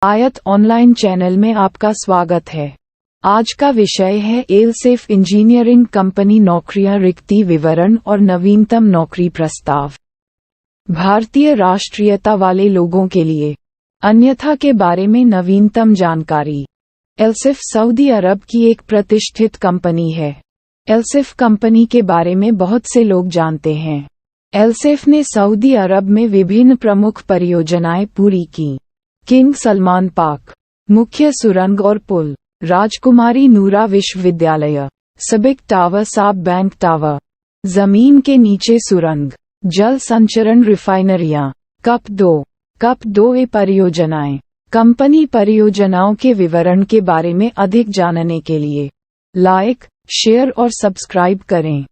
आयत online channel में आपका स्वागत है। आज का विषय है एलसेफ इंजीनियरिंग कंपनी नौकरियां, रिक्ति विवरण और नवीनतम नौकरी प्रस्ताव। भारतीय राष्ट्रीयता वाले लोगों के लिए अन्यथा के बारे में नवीनतम जानकारी। एलसेफ सऊदी अरब की एक प्रतिष्ठित कंपनी है। एलसेफ कंपनी के बारे में बहुत से लोग जानते हैं। एलसेफ ने सऊदी अरब में विभिन्न प्रमुख परियोजनाएं पूरी की। किंग सलमान पार्क, मुख्य सुरंग और पुल, राजकुमारी नूरा विश्वविद्यालय, सबिक टावर, साब बैंक टावर, जमीन के नीचे सुरंग, जल संचरण रिफाइनरियां, कप 2 परियोजनाएं। कंपनी परियोजनाओं के विवरण के बारे में अधिक जानने के लिए लाइक, शेयर और सब्सक्राइब करें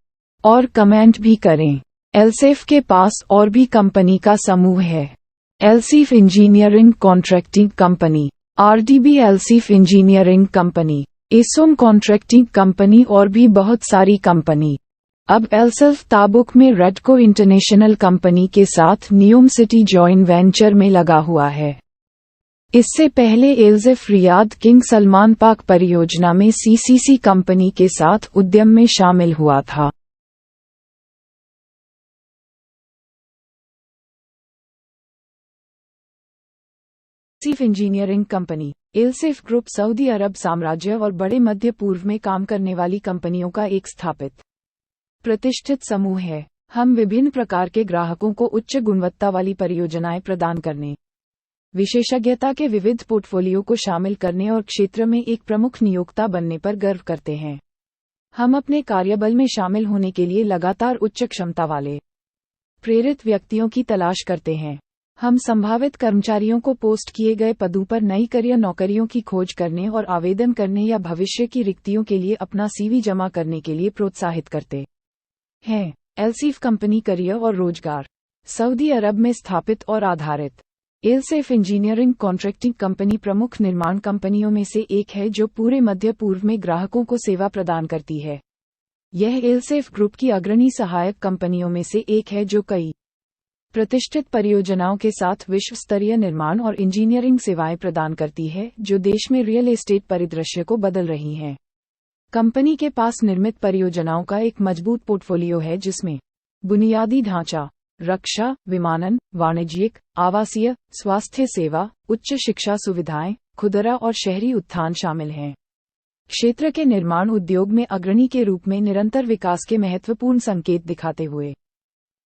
और कमेंट भी करें। एलसेफ के पास और भी कंपनी का समूह है। एलसेफ इंजीनियरिंग कॉन्ट्रैक्टिंग कंपनी, आरडीबी, एलसेफ इंजीनियरिंग कंपनी, एसोम कॉन्ट्रैक्टिंग कंपनी और भी बहुत सारी कंपनी। अब एलसेफ ताबुक में रेडको इंटरनेशनल कंपनी के साथ न्यूम सिटी जॉइंट वेंचर में लगा हुआ है। इससे पहले एलसेफ रियाद किंग सलमान पार्क परियोजना में सीसीसी कंपनी के साथ उद्यम में शामिल हुआ था। एलसेफ इंजीनियरिंग कंपनी, एलसेफ ग्रुप सऊदी अरब साम्राज्य और बड़े मध्य पूर्व में काम करने वाली कंपनियों का एक स्थापित प्रतिष्ठित समूह है। हम विभिन्न प्रकार के ग्राहकों को उच्च गुणवत्ता वाली परियोजनाएं प्रदान करने, विशेषज्ञता के विविध पोर्टफोलियो को शामिल करने और क्षेत्र में एक प्रमुख नियोक्ता बनने पर गर्व करते हैं। हम अपने कार्यबल में शामिल होने के लिए लगातार उच्च क्षमता वाले प्रेरित व्यक्तियों की तलाश करते हैं। हम संभावित कर्मचारियों को पोस्ट किए गए पदों पर नई करियर नौकरियों की खोज करने और आवेदन करने या भविष्य की रिक्तियों के लिए अपना सीवी जमा करने के लिए प्रोत्साहित करते हैं। एलसेफ कंपनी करियर और रोजगार, सऊदी अरब में स्थापित और आधारित। एलसेफ इंजीनियरिंग कॉन्ट्रैक्टिंग कंपनी प्रमुख निर्माण कंपनियों में से एक है जो पूरे मध्य पूर्व में ग्राहकों को सेवा प्रदान करती है। यह एलसेफ ग्रुप की अग्रणी सहायक कंपनियों में से एक है जो कई प्रतिष्ठित परियोजनाओं के साथ विश्व स्तरीय निर्माण और इंजीनियरिंग सेवाएं प्रदान करती है जो देश में रियल एस्टेट परिदृश्य को बदल रही हैं। कंपनी के पास निर्मित परियोजनाओं का एक मजबूत पोर्टफोलियो है जिसमें बुनियादी ढांचा, रक्षा, विमानन, वाणिज्यिक, आवासीय, स्वास्थ्य सेवा, उच्च शिक्षा सुविधाएं, खुदरा और शहरी उत्थान शामिल हैं। क्षेत्र के निर्माण उद्योग में अग्रणी के रूप में निरंतर विकास के महत्वपूर्ण संकेत दिखाते हुए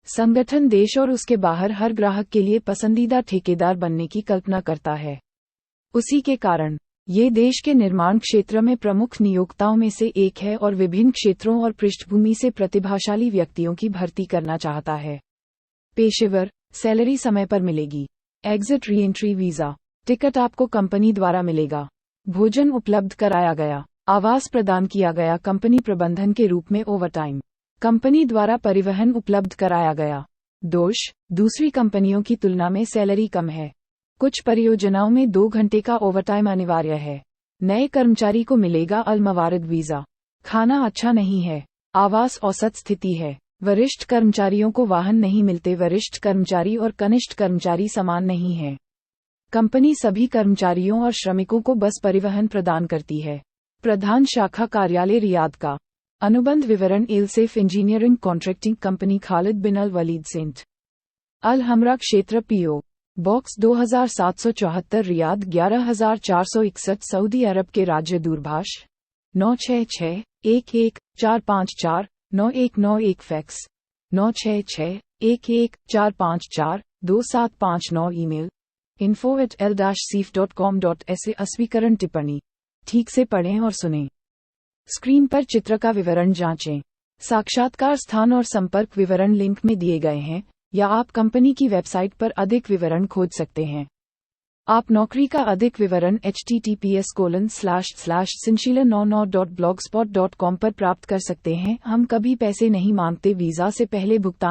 संगठन देश और उसके बाहर हर ग्राहक के लिए पसंदीदा ठेकेदार बनने की कल्पना करता है। उसी के कारण ये देश के निर्माण क्षेत्र में प्रमुख नियोक्ताओं में से एक है और विभिन्न क्षेत्रों और पृष्ठभूमि से प्रतिभाशाली व्यक्तियों की भर्ती करना चाहता है। पेशेवर सैलरी समय पर मिलेगी। Exit re entry visa ticket आपको कंपनी द्वारा मिलेगा। भोजन उपलब्ध कराया गया। आवास प्रदान किया गया। कंपनी प्रबंधन के रूप में ओवरटाइम, कंपनी द्वारा परिवहन उपलब्ध कराया गया। दोष, दूसरी कंपनियों की तुलना में सैलरी कम है। कुछ परियोजनाओं में 2 घंटे का ओवरटाइम अनिवार्य है। नए कर्मचारी को मिलेगा अल-मवारिद वीजा। खाना अच्छा नहीं है। आवास औसत स्थिति है। वरिष्ठ कर्मचारियों को वाहन नहीं मिलते। वरिष्ठ कर्मचारी और कनिष्ठ कर्मचारी समान नहीं है। कंपनी सभी कर्मचारियों और श्रमिकों को बस परिवहन प्रदान करती है। प्रधान शाखा कार्यालय रियाद का। अनुबंध विवरण एलसेफ इंजीनियरिंग कॉन्ट्रैक्टिंग कंपनी, खालिद बिन अल वलीद, सेंट अल हमरा क्षेत्र, पीओ बॉक्स 2774, रियाद 11461, सऊदी अरब के राज्य। दूरभाष 966-11-454-9191, फैक्स 966-11-454-2759, ईमेल info@l-seef.com.sa। अस्वीकरण टिप्पणी ठीक से पढ़ें और सुनें। स्क्रीन पर चित्र का विवरण जांचें। साक्षात्कार स्थान और संपर्क विवरण लिंक में दिए गए हैं या आप कंपनी की वेबसाइट पर अधिक विवरण खोज सकते हैं। आप नौकरी का अधिक विवरण https://sinshila99.blogspot.com पर प्राप्त कर सकते हैं। हम कभी पैसे नहीं मांगते। वीजा से पहले भुगतान